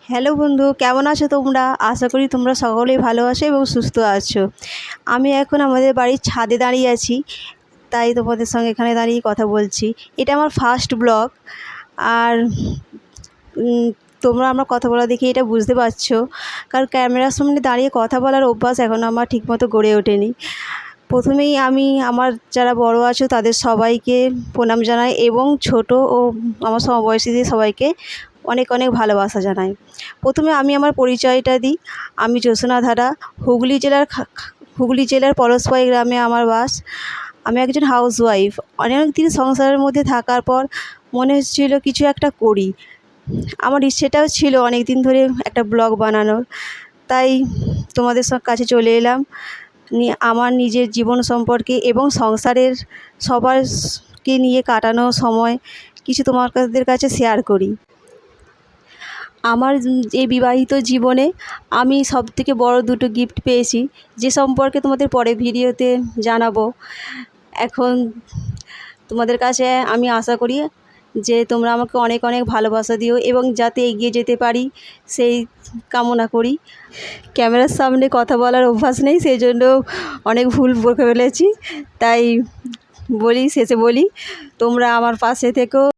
Hello বন্ধু, কেমন আছো তোমরা? আশা করি তোমরা সকলেই ভালো আছো এবং সুস্থ আছো। আমি এখন আমাদের বাড়ির ছাদে দাঁড়িয়ে আছি, তাই তোমাদের সঙ্গে এখানে দাঁড়িয়ে কথা বলছি। এটা আমার ফার্স্ট ব্লগ। আর তোমরা আমার কথা বলা দেখে এটা বুঝতে পারছো, কারণ ক্যামেরার সামনে দাঁড়িয়ে কথা বলার অভ্যাস এখনও আমার ঠিকমতো গড়ে ওঠেনি। প্রথমেই আমি আমার যারা বড় আছো তাদের সবাইকে প্রণাম জানাই এবং ছোট ও আমার সমবয়সীদের সবাইকে অনেক অনেক ভালোবাসা জানাই। প্রথমে আমি আমার পরিচয়টা দিই। আমি জ্যোৎস্না ধারা, হুগলি জেলার পলাশপাই গ্রামে আমার বাস। আমি একজন হাউসওয়াইফ। অনেক দিন সংসারের মধ্যে থাকার পর মনে হচ্ছিল কিছু একটা করি। আমার ইচ্ছেটাও ছিল অনেক দিন ধরে একটা ব্লগ বানানোর, তাই তোমাদের কাছে চলে এলাম। আমার নিজের জীবন সম্পর্কে এবং সংসারের সবারকে নিয়ে কাটানো সময় কিছু তোমাদের কাছে শেয়ার করি। আমার এই বিবাহিত জীবনে আমি সবথেকে বড় দুটো গিফট পেয়েছি, যে সম্পর্কে তোমাদের পরে ভিডিওতে জানাবো। এখন তোমাদের কাছে আমি আশা করি যে তোমরা আমাকে অনেক অনেক ভালোবাসা দিও এবং যাতে এগিয়ে যেতে পারি সেই কামনা করি। ক্যামেরার সামনে কথা বলার অভ্যাস নেই, সেই জন্য অনেক ভুল বকে ফেলেছি, তাই শেষে বলি তোমরা আমার পাশে থেকো।